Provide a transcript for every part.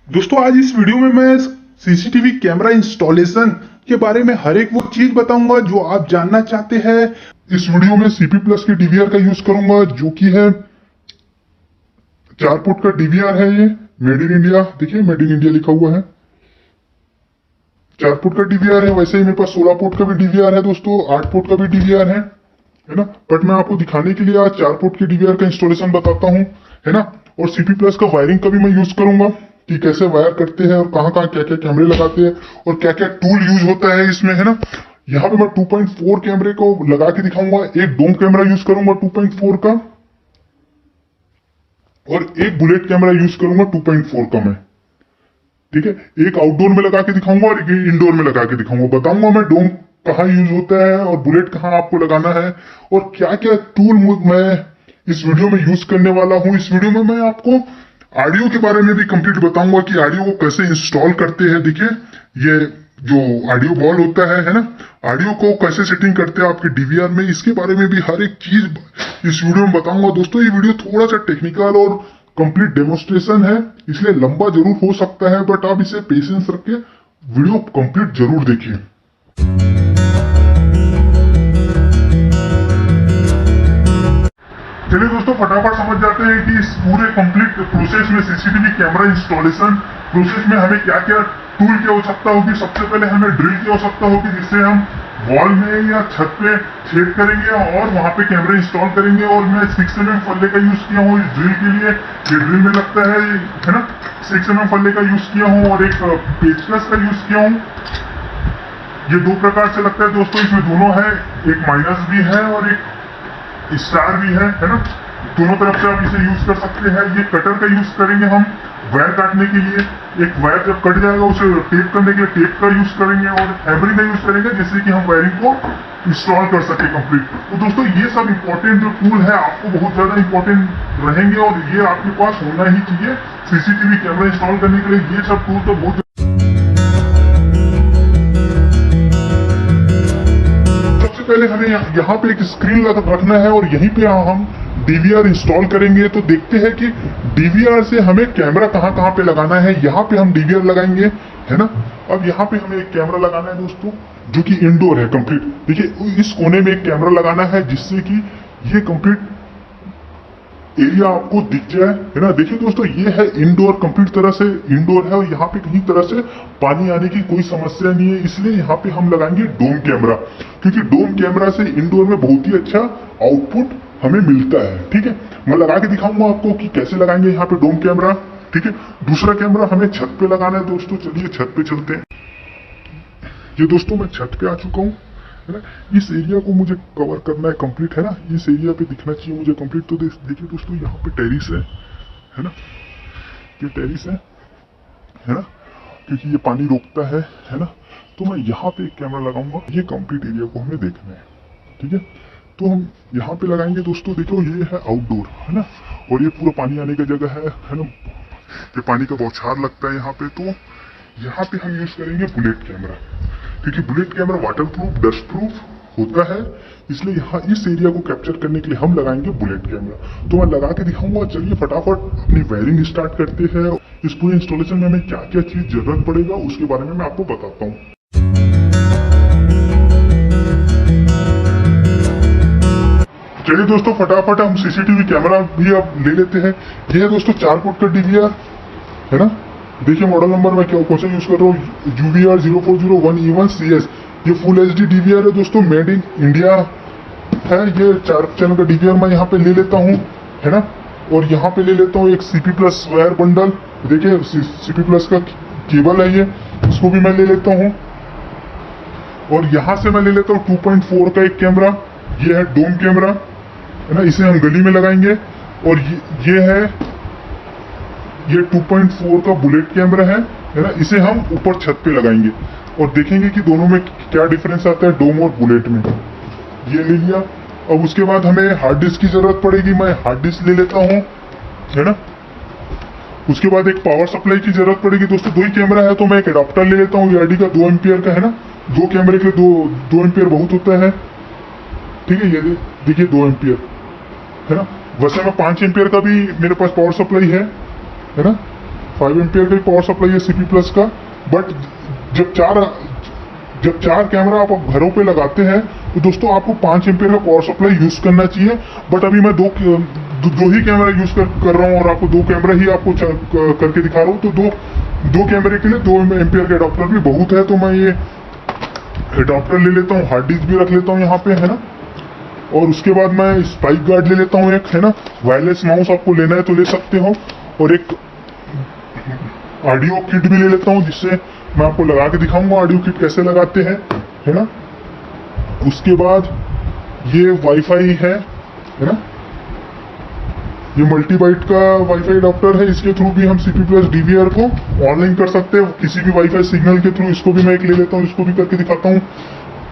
दोस्तों आज इस वीडियो में मैं सीसीटीवी कैमरा इंस्टॉलेशन के बारे में हर एक वो चीज बताऊंगा जो आप जानना चाहते हैं। इस वीडियो में सीपी प्लस के डीवीआर का यूज करूंगा जो कि है 4 फुट का डीवीआर है। ये मेड इन इंडिया, देखिए मेड इन इंडिया लिखा हुआ है। 4 फुट का डीवीआर है। वैसे ही मेरे पास 16 फुट का भी डीवीआर है दोस्तों, 8 फुट का भी डीवीआर है ना। बट मैं आपको दिखाने के लिए आज 4 फुट के डीवीआर का इंस्टॉलेशन बताता हूँ, है ना। और सीपी प्लस का वायरिंग का भी मैं यूज करूंगा कि कैसे वायर करते हैं और कहाँ कहाँ क्या क्या कैमरे लगाते हैं और क्या क्या टूल यूज होता है इसमें, है ना। यहाँ पे मैं 2.4 कैमरे को लगा के दिखाऊंगा। एक डोम कैमरा यूज करूंगा 2.4 का और एक बुलेट कैमरा यूज करूंगा 2.4 का मैं, ठीक है। एक आउटडोर में लगा के दिखाऊंगा और एक इंडोर में लगा के दिखाऊंगा। बताऊंगा मैं डोम कहाँ यूज होता है और बुलेट कहाँ आपको लगाना है और क्या क्या टूल मैं इस वीडियो में यूज करने वाला हूँ। इस वीडियो में मैं आपको ऑडियो के बारे में भी कंप्लीट बताऊंगा कि ऑडियो को कैसे इंस्टॉल करते हैं। देखिए ये जो ऑडियो बॉल होता है ना, ऑडियो को कैसे सेटिंग करते हैं आपके डीवीआर में, इसके बारे में भी हर एक चीज इस वीडियो में बताऊंगा। दोस्तों ये वीडियो थोड़ा सा टेक्निकल और कंप्लीट डेमोन्स्ट्रेशन है, इसलिए लंबा जरूर हो सकता है, बट आप इसे पेशेंस रख के वीडियो कंप्लीट जरूर देखिए। चलिए दोस्तों फटाफट समझ जाते हैं कि इस पूरे कंप्लीट प्रोसेस में सीसीटीवी कैमरा इंस्टॉलेशन प्रोसेस में हमें क्या क्या टूल की आवश्यकता होगी। सबसे पहले हमें ड्रिल की आवश्यकता होगी जिससे हम वॉल में या छत पे छेद करेंगे और वहां पे कैमरे इंस्टॉल करेंगे। और मैं 6mm फल्ले का यूज किया हूँ इस ड्रिल के लिए। ये ड्रिल में लगता है ना। 6mm फल्ले का यूज किया हूँ और एक पेचकस का यूज किया हूँ। ये दो प्रकार से लगता है दोस्तों, इसमें दोनों है, एक माइनस भी है और एक स्टार भी है ना। दोनों तरफ से आप इसे यूज कर सकते हैं। ये कटर का यूज करेंगे हम वायर काटने के लिए। एक वायर जब कट जाएगा उसे टेप करने के लिए टेप का यूज करेंगे और हैमरिंग का यूज करेंगे जिससे कि हम वायरिंग को इंस्टॉल कर सके कंप्लीट। तो दोस्तों ये सब इंपॉर्टेंट जो टूल है आपको बहुत ज्यादा इंपॉर्टेंट रहेंगे और ये आपके पास होना ही चाहिए सीसीटीवी कैमरा इंस्टॉल करने के लिए। ये सब टूल तो बहुत पहले हमें यहाँ पे एक स्क्रीन रखना है और यहीं पे हम डीवीआर इंस्टॉल करेंगे। तो देखते हैं कि डीवीआर से हमें कैमरा कहाँ कहाँ पे लगाना है। यहाँ पे हम डीवीआर लगाएंगे, है ना। अब यहाँ पे हमें एक कैमरा लगाना है दोस्तों जो कि इंडोर है कंप्लीट। देखिए इस कोने में एक कैमरा लगाना है जिससे कि ये कंप्लीट एरिया आपको दिख जाए, है ना। देखिए दोस्तों ये है इंडोर, कंप्लीट तरह से इंडोर है और यहाँ पे कहीं तरह से पानी आने की कोई समस्या नहीं है। इसलिए यहाँ पे हम लगाएंगे डोम कैमरा, क्योंकि डोम कैमरा से इंडोर में बहुत ही अच्छा आउटपुट हमें मिलता है, ठीक है। मैं लगा के दिखाऊंगा आपको कि कैसे लगाएंगे यहाँ पे डोम कैमरा, ठीक है। दूसरा कैमरा हमें छत पे लगाना है दोस्तों। चलिए छत पे चलते हैं। ये दोस्तों मैं छत पे आ चुका हूँ, है ना। इस एरिया को मुझे कवर करना है कंप्लीट, है ना। इस एरिया पे दिखना चाहिए मुझे कंप्लीट। तो देखिए दोस्तों यहाँ पे टेरिस है ना। ये टेरिस है ना, क्योंकि ये पानी रोकता है ना। तो मैं यहाँ पे एक कैमरा लगाऊंगा। ये कंप्लीट एरिया को हमें देखना है, ठीक है। तो हम यहाँ पे लगाएंगे दोस्तों। देखो ये है आउटडोर, है ना, और ये पूरा पानी आने का जगह है ना। ये पानी का बौछार लगता है यहाँ पे। तो यहाँ पे हम यूज करेंगे बुलेट कैमरा, क्योंकि bullet camera water proof, dust proof होता है। इसलिए यहाँ इस एरिया को कैप्चर करने के लिए हम लगाएंगे बुलेट कैमरा। तो मैं लगा के दिखाऊंगा। चलिए फटाफट अपनी वायरिंग स्टार्ट करते हैं। इस पूरे इंस्टॉलेशन में हमें क्या क्या चीज जरूरत पड़ेगा उसके बारे में मैं आपको बताता हूँ। चलिए दोस्तों फटाफट हम सीसीटीवी कैमरा भी अब ले लेते हैं। यह है दोस्तों 4 फुट का डीवीआर, है ना। देखिए मॉडल नंबर मैं कौन सा यूज कर रहा हूँ, UVR 0401E1CS। ये फुल HD डीवीआर है दोस्तों, मेड इन इंडिया है। ये 4 चैनल का डीवीआर मैं यहाँ पे ले लेता हूँ, है ना। और यहाँ पे ले लेता हूँ एक CP प्लस वायर बंडल। देखिए CP प्लस का केबल है ये, इसको भी मैं ले लेता हूँ। और यहाँ से मैं ले लेता हूँ 2.4 का एक कैमरा। ये है डोम कैमरा, है ना। इसे हम गली में लगाएंगे। और ये है ये 2.4 का बुलेट कैमरा है ना। इसे हम ऊपर छत पे लगाएंगे और देखेंगे कि दोनों में क्या डिफरेंस आता है डोम और बुलेट में। ये ले लिया। अब उसके बाद हमें हार्ड डिस्क की जरूरत पड़ेगी। मैं हार्ड डिस्क ले लेता हूँ, है ना। उसके बाद एक पावर सप्लाई की जरूरत पड़ेगी दोस्तों। 2 ही कैमरा है तो मैं एक एडाप्टर ले लेता हूँ ARD का 2 एम्पियर का, है ना। 2 कैमरे के लिए 2 एम्पियर बहुत होता है, ठीक है। ये देखिए 2 एम्पियर, है ना। वैसे मैं 5 एम्पियर का भी मेरे पास पावर सप्लाई है ना। 5 एम्पियर का पावर सप्लाई है सीपी प्लस का। बट जब चार कैमरा आप घरों पे लगाते हैं तो दोस्तों आपको 5 एम्पियर का पावर सप्लाई यूज करना चाहिए। बट अभी मैं दो ही कैमरा यूज कर रहा हूँ और आपको 2 कैमरा ही आपको करके दिखा रहा हूँ। तो दो कैमरे के लिए 2 एम्पियर का एडाप्टर भी बहुत है। तो मैं ये एडाप्टर ले लेता हूँ, हार्ड डिस्क भी रख लेता हूँ यहाँ पे, है ना। और उसके बाद मैं स्पाइक गार्ड ले लेता हूँ एक, है ना। वायरलेस माउस आपको लेना है तो ले सकते हो। और एक ऑडियो किट भी ले लेता हूँ, जिससे मैं आपको लगा के दिखाऊंगा ऑडियो किट कैसे लगाते हैं, है ना। उसके बाद ये वाईफाई है ना। ये मल्टीबाइट का वाईफाई एडाप्टर है, इसके थ्रू भी हम सीपी प्लस डीवीआर को ऑनलाइन कर सकते हैं किसी भी वाईफाई सिग्नल के थ्रू। इसको भी मैं एक ले लेता हूँ, इसको भी करके दिखाता हूँ,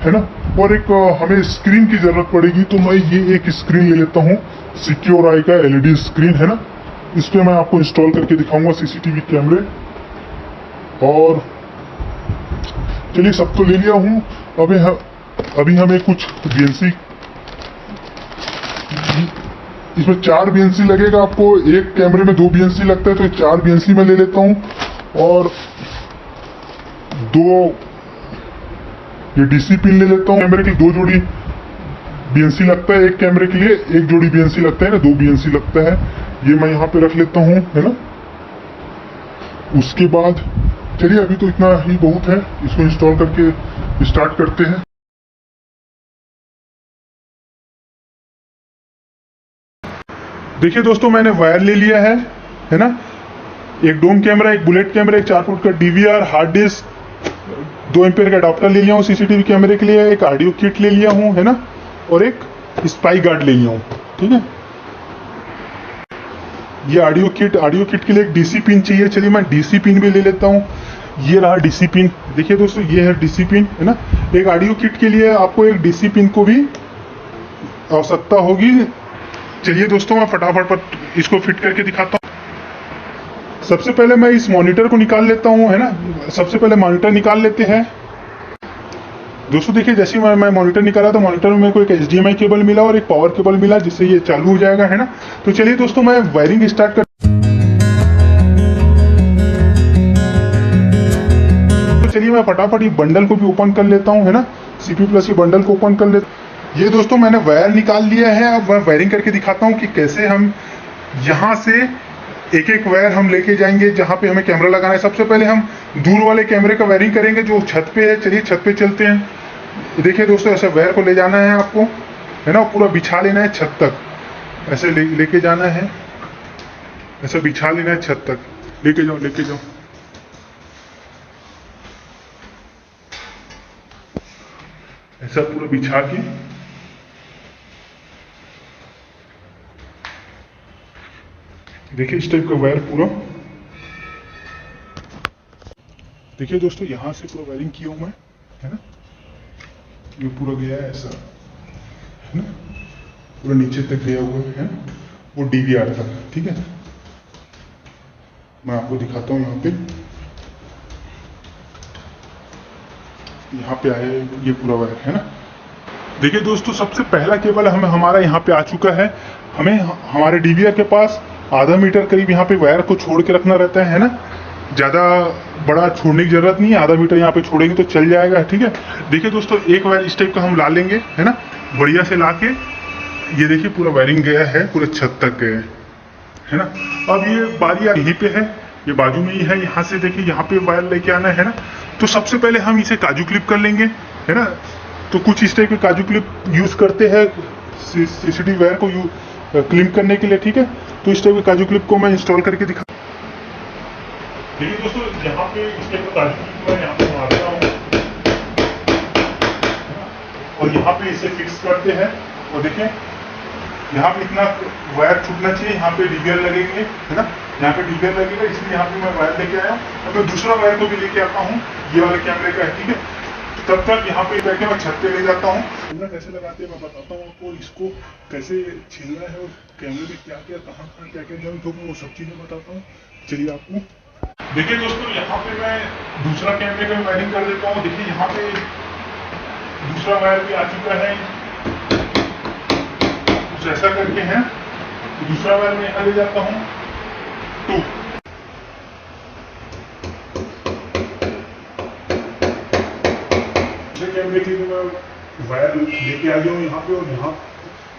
है ना। और एक हमें स्क्रीन की जरूरत पड़ेगी, तो मैं ये एक स्क्रीन ले लेता हूँ, सिक्योर आई का एलईडी स्क्रीन, है ना। इस पे मैं आपको इंस्टॉल करके दिखाऊंगा सीसीटीवी कैमरे। और चलिए, सब तो ले लिया हूँ। अभी हमें कुछ बीएनसी, इसमें 4 बीएनसी लगेगा आपको। एक कैमरे में 2 बीएनसी लगता है, तो 4 बीएनसी मैं ले लेता हूँ। और 2 ये डीसी पिन ले लेता हूँ। कैमरे की 2 जोड़ी बीएनसी लगता है, एक कैमरे के लिए 1 जोड़ी बीएनसी लगता है ना, 2 बीएनसी लगता है। ये मैं यहाँ पे रख लेता हूँ, है ना। उसके बाद चलिए, अभी तो इतना ही बहुत है, इसको इंस्टॉल करके स्टार्ट करते हैं। देखिए दोस्तों, मैंने वायर ले लिया है ना। एक डोम कैमरा, एक बुलेट कैमरा, एक 4 फुट का डीवीआर, हार्ड डिस्क, 2 एम्पियर का अडाप्टर ले लिया हूँ सीसीटीवी कैमरे के लिए, एक ऑडियो किट ले लिया हूँ, है ना। और एक स्पाइक गार्ड ले लिया हूँ, ठीक है। ये ऑडियो किट के लिए एक डीसी पिन चाहिए। चलिए, मैं डीसी पिन भी ले लेता हूँ। ये रहा डीसी पिन। देखिए दोस्तों, ये है डीसी पिन, है ना। एक ऑडियो किट के लिए आपको एक डीसी पिन को भी आवश्यकता होगी। चलिए दोस्तों, मैं फटाफट पर इसको फिट करके दिखाता हूँ। सबसे पहले मैं इस मॉनिटर को निकाल लेता हूँ, है ना। सबसे पहले मॉनिटर निकाल लेते हैं दोस्तों। देखिए, जैसे मैं मॉनिटर निकाला तो मॉनिटर में मेरे को एक HDMI केबल मिला और एक पावर केबल मिला, जिससे ये चालू हो जाएगा, है ना। तो चलिए दोस्तों, मैं वायरिंग स्टार्ट कर। तो चलिए, मैं फटाफट ये बंडल को भी ओपन कर लेता हूँ, है ना। सीपी प्लस के बंडल को ओपन कर लेता। ये दोस्तों, मैंने वायर निकाल लिया है। अब मैं वायरिंग करके दिखाता हूँ कि कैसे हम यहाँ से एक वायर हम लेके जाएंगे जहाँ पे हमें कैमरा लगाना है। सबसे पहले हम दूर वाले कैमरे का वायरिंग करेंगे जो छत पे है। चलिए, छत पे चलते हैं। देखिए दोस्तों, ऐसे वायर को ले जाना है आपको, है ना। पूरा बिछा लेना है छत तक, ऐसे लेके जाना है, ऐसे बिछा लेना है छत तक। लेके जाओ। ऐसा पूरा बिछा के देखिए, इस टाइप का वायर पूरा। देखिए दोस्तों, यहां से पूरा वायरिंग किया हूं मैं, है ना। ये पूरा गया है ऐसा, है ना। पूरा नीचे तक गया हुआ है ना, वो डीवीआर तक, ठीक है। मैं आपको दिखाता हूँ यहाँ पे आया ये पूरा वायर, है ना। देखिए दोस्तों, सबसे पहला केबल हमारा यहाँ पे आ चुका है। हमें हमारे डीवीआर के पास आधा मीटर करीब यहाँ पे वायर को छोड़ के रखना रहता है ना। ज़्यादा बड़ा छोड़ने की जरूरत नहीं है, आधा मीटर यहाँ पे छोड़ेंगे तो चल जाएगा, ठीक है। देखिए दोस्तों, एक वायर इस टाइप का हम ला लेंगे, है ना। बढ़िया से ला के ये देखिए पूरा वायरिंग गया है, पूरे छत तक गया है ना। अब ये बारी यहीं पे है, ये बाजू में ही है। यहाँ से देखिए, यहाँ पे वायर लेके आना है ना। तो सबसे पहले हम इसे काजू क्लिप कर लेंगे, है ना। तो कुछ इस टाइप के काजू क्लिप यूज करते हैं सीसीटीवी वायर को क्लिप करने के लिए, ठीक है। तो इस टाइप के काजू क्लिप को मैं इंस्टॉल करके दिखा। देखिए दोस्तों, यहाँ पे इस टाइप का काजू क्लिप मैं यहाँ पे मारता हूँ और यहाँ पे इसे फिक्स करते हैं। और देखिए, यहाँ पे इतना वायर छूटना चाहिए, यहाँ पे डीवीआर लगेंगे, है ना। यहाँ पे डीवीआर लगेगा, इसलिए यहाँ पे मैं वायर लेके आया हूँ। और मैं दूसरा वायर को भी लेके आता हूँ, ये वाले कैमरे का है, ठीक है। तब तक यहाँ पे बैठे मैं छत पे ले जाता हूँ। कैमरा कैसे लगाते हैं मैं बताता हूँ आपको, इसको कैसे छीलना है और कैमरे में क्या क्या कहाँ क्या क्या तो वो सब चीज़ें बताता हूँ। चलिए आपको। देखिए दोस्तों, यहाँ पे मैं दूसरा कैमरे का वायरिंग कर देता हूँ। देखिए, यहाँ पे दूसरा वायर भी आ चुका है, कुछ ऐसा करके है। तो दूसरा वायर मैं यहाँ ले जाता हूँ 2। कैमरे के लिए मैं वायर लेके आ गया हूँ यहाँ पे, और यहाँ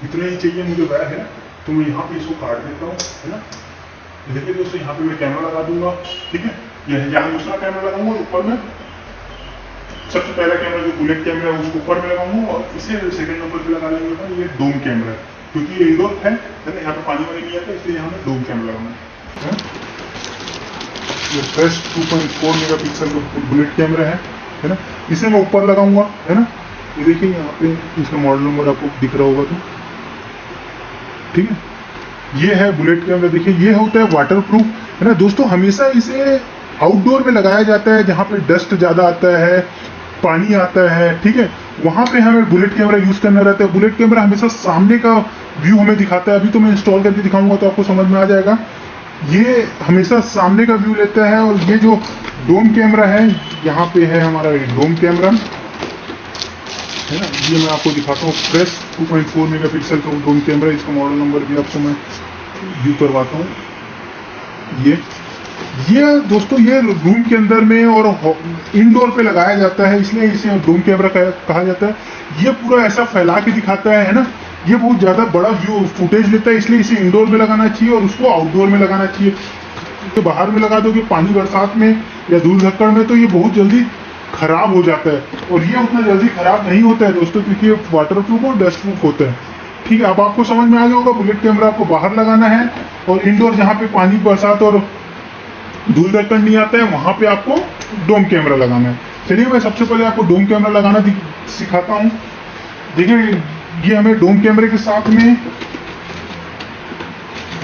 इतना ही चाहिए मुझे वायर है, तो मैं यहाँ पे इसको काट देता हूँ, है ना। देखिए दोस्तों, यहाँ पे मैं कैमरा लगा दूंगा, ठीक है। यहाँ दूसरा कैमरा लगाऊंगा, ऊपर में सबसे पहला कैमरा जो बुलेट कैमरा है उसको ऊपर में लगाऊंगा, और इसे सेकंड नंबर पे लगा लेंगे। ये डोम कैमरा है, क्योंकि ये इंडोर है ना, यहाँ पे पानी वानी नहीं आता, इसलिए यहाँ पे डोम कैमरा लगाऊंगा। ये बेस्ट 2.4 मेगापिक्सल का बुलेट कैमरा है ना। इसे मैं ऊपर लगाऊंगा, है ना। ये देखिए यहाँ पे इसका मॉडल नंबर आपको दिख रहा होगा, तो ठीक है। ये है बुलेट कैमरा। देखिए ये होता है वाटर प्रूफ, है ना दोस्तों। हमेशा इसे आउटडोर में लगाया जाता है जहाँ पे डस्ट ज़्यादा आता है, पानी आता है, ठीक है, वहाँ पे हमें बुलेट कैमरा यूज़ करना रहता है। बुलेट कैमरा हमेशा सामने का व्यू हमें दिखाता है। अभी तो मैं इंस्टॉल करके दिखाऊंगा तो आपको समझ में आ जाएगा। ये हमेशा सामने का व्यू लेता है। और ये जो डोम कैमरा है, यहाँ पे है हमारा डोम कैमरा, है ना। ये मैं आपको दिखाता हूँ, फ्रेश 2.4 मेगापिक्सल का डोम कैमरा। इसका मॉडल नंबर भी आपको मैं व्यू करवाता हूँ। ये दोस्तों ये रूम के अंदर में और इंडोर पे लगाया जाता है, इसलिए इसे डोम कैमरा कहा जाता है। ये पूरा ऐसा फैला के दिखाता है ना। ये बहुत ज़्यादा बड़ा व्यू फुटेज लेता है, इसलिए इसे इंडोर में लगाना चाहिए और उसको आउटडोर में लगाना चाहिए। तो बाहर में लगा दोगे पानी बरसात में या धूल धक्कड़ में, तो ये बहुत जल्दी खराब हो जाता है। और ये उतना जल्दी खराब नहीं होता है दोस्तों, क्योंकि ये वाटर प्रूफ और डस्ट प्रूफ होता है, ठीक है। अब आपको समझ में आ जाएगा, बुलेट कैमरा आपको बाहर लगाना है, और इंडोर जहाँ पे पानी बरसात और धूल धक्कड़ नहीं आता है वहाँ पे आपको डोम कैमरा लगाना है। चलिए मैं सबसे पहले आपको डोम कैमरा लगाना सिखाता हूँ। देखिए ये हमें डोम कैमरे के साथ में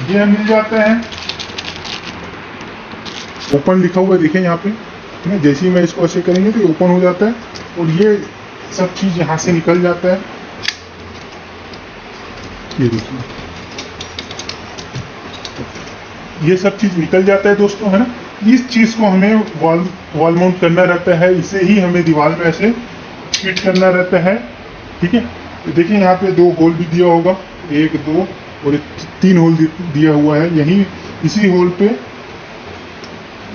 ये मिल जाता है, ओपन लिखा हुआ है, देखिए यहाँ पे। जैसे ही मैं इसको ऐसे करेंगे तो ओपन हो जाता है, और ये सब चीज यहाँ से निकल जाता है। ये देखिए ये सब चीज निकल जाता है दोस्तों, है ना। इस चीज को हमें वॉल माउंट करना रहता है, इसे ही हमें दीवार में ऐसे फिट करना रहता है, ठीक है। तो देखिए यहाँ पे 2 होल भी दिया होगा, 1 2 और 3 होल दिया हुआ है। यही इसी होल पे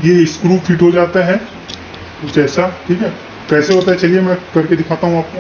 ये स्क्रू फिट हो जाता है कुछ ऐसा, ठीक है। कैसे होता है चलिए मैं करके दिखाता हूँ आपको।